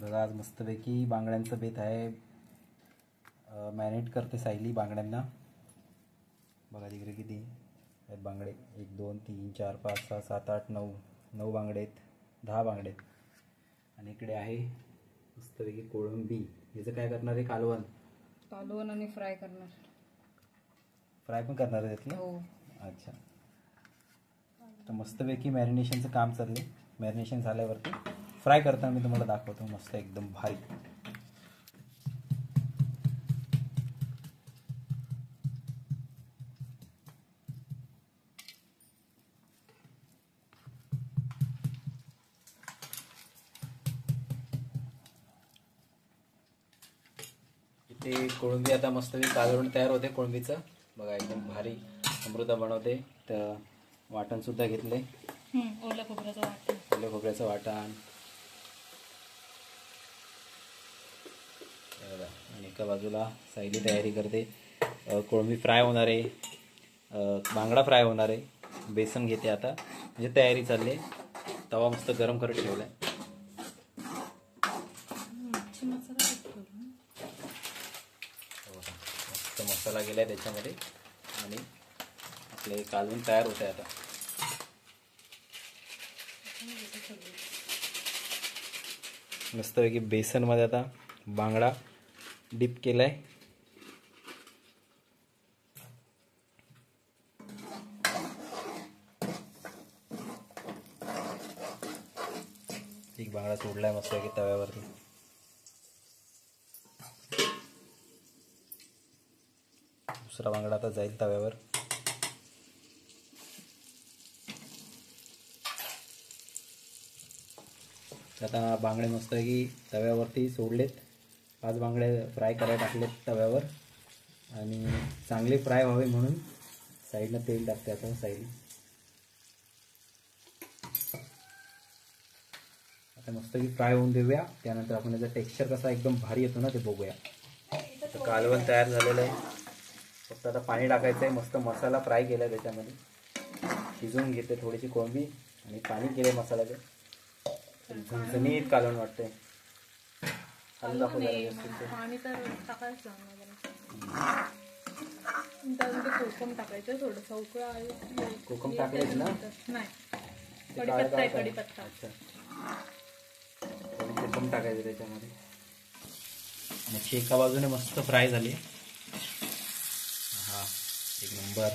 बघा आज मस्तपैकी बांगड्यांचं बेत आहे. मॅरिनेट करते सायली बांगड्यांना. बघा तिकडे किती आहेत बांगडे. 1 2 3 4 5 6 7 8 9 बांगडे आहेत. 10 बांगडे आहेत. आणि इकडे आहे मस्तपैकी कोळंबी. याचं काय करणार आहे? कालवण आणि फ्राय करणार. फ्राय पण करणार आहे त्यातलं? हो. अच्छा. तर मस्तपैकी मॅरिनेशनचं काम चालले. मॅरिनेशन झाल्यावरती फ्राय करताना मी तुम्हाला दाखवतो. मस्त एकदम भारी. इथे कोळंबी आता मस्तपैकी कालवण तयार होते कोळंबीचं. बघा एकदम भारी अमृता बनवते. तर वाटण सुद्धा घेतले. ओल्या खोबऱ्याचं वाटण. आणि एका बाजूला सायली तयारी करते. कोळंबी फ्राय होणार आहे. बांगडा फ्राय होणार आहे. बेसन घेते आता. म्हणजे तयारी चालली आहे. तवा मस्त गरम करत ठेवलाय. मस्त मसाला गेलाय त्याच्यामध्ये. आणि आपले कालवण तयार होत आहे आता. मस्तपैकी बेसनमध्ये आता बांगडा डिप केलाय. एक बांगडा सोडलाय मस्तपैकी तव्यावरती. दुसरा बांगडा आता जाईल तव्यावर. आता बांगडे मस्तपैकी तव्यावरती सोडलेत. 5 बांगडे फ्राय करायला टाकलेत तव्यावर. आणि चांगले फ्राय व्हावे म्हणून साईडनं तेल टाकते आता साईड. आता मस्तपैकी फ्राय होऊन देऊया. त्यानंतर आपण याचा टेक्स्चर कसा एकदम भारी येतो ना ते बघूया. आता कालवण तयार झालेलं आहे. फक्त आता पाणी टाकायचं आहे. मस्त मसाला फ्राय केला आहे त्याच्यामध्ये. शिजवून घेते थोडीशी कोळंबी आणि पाणी केले मसाल्याचं. झणझणीत कालवण वाटतंय. पाणी तर टाकायचं कोकम टाकायचं थोडंसं. उकळा कोकम टाकायचं ना? नाही, कढीपत्ता. अच्छा, कोकम टाकायचं त्याच्यामध्ये. आणि एका बाजूने मस्त फ्राय झाली. हा एक नंबर.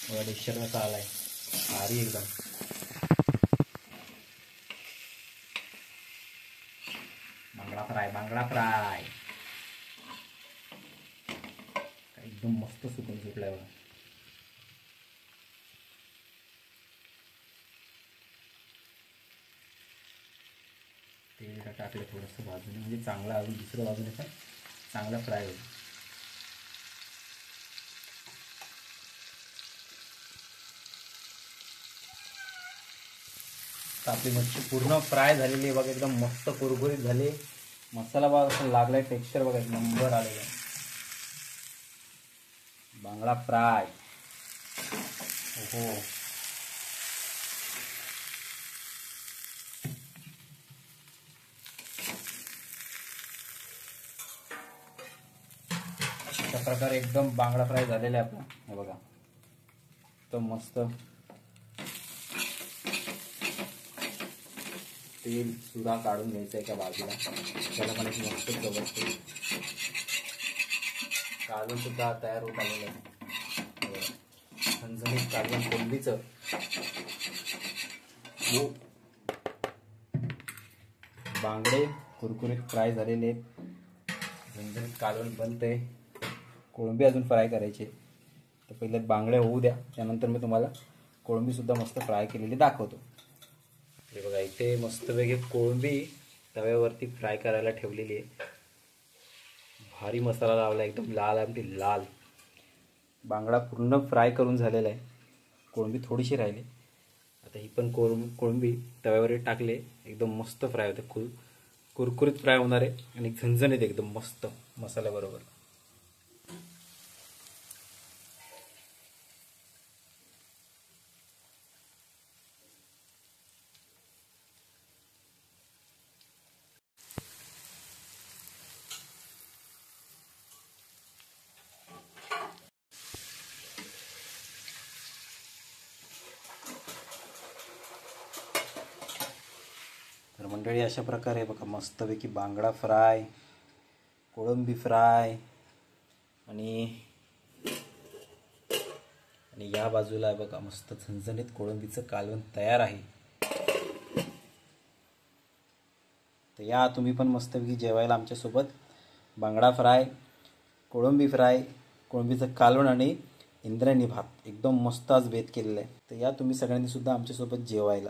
बघा टेक्स्चर कसा आलाय भारी एकदम. बांगडा फ्राय एकदम मस्त सुकून सुटलाय बघा. तेल टाकलं थोडंसं बाजूने म्हणजे चांगला अजून दुसऱ्या बाजूने पण चांगला फ्राय होईल. आपली मच्छी पूर्ण फ्राय झालेली आहे बघा. एकदम मस्त कुरकुरीत झाली. मसाला बघा असं लागलाय. टेक्स्चर बघा एक नंबर आलेला आहे. बांगडा फ्राय. हो अशा प्रकारे एकदम बांगडा फ्राय झालेला आहे आपला. हे बघा एकदम मस्त. तेल सुद्धा काढून घ्यायचं एका बाजूला. त्याला पण एक मस्त व्यवस्थित कालवण सुद्धा तयार होत आलेलं आहे. झणझणीत कालवण कोळंबीचं. बांगडे कुरकुरीत फ्राय झालेले. झणझणीत कालवण बनते. कोळंबी अजून फ्राय करायचे. तर पहिले बांगडे होऊ द्या. त्यानंतर मी तुम्हाला कोळंबी सुद्धा मस्त फ्राय केलेली दाखवतो. हे बघा इथे मस्तपैकी कोळंबी तव्यावरती फ्राय करायला ठेवलेली आहे. भारी मसाला लावला एकदम लाल आणि लाल. बांगडा पूर्ण फ्राय करून झालेला आहे. कोळंबी थोडीशी राहिली. आता ही पण कोळंबी तव्यावर टाकले. एकदम मस्त फ्राय होते. कुरकुरीत फ्राय होणार आहे आणि झणझणीत एकदम मस्त मसाल्याबरोबर. मंडळी अशा प्रकारे बघा मस्तपैकी बांगडा फ्राय, कोळंबी फ्राय आणि या बाजूला आहे बघा मस्त झणझणीत कोळंबीचं कालवण तयार आहे. तर या तुम्ही पण मस्तपैकी जेवायला आमच्यासोबत. बांगडा फ्राय, कोळंबी फ्राय, कोळंबीचं कालवण आणि इंद्रायणी भात एकदम मस्त आज बेत केलेलं आहे. तर या तुम्ही सगळ्यांनी सुद्धा आमच्यासोबत जेवायला.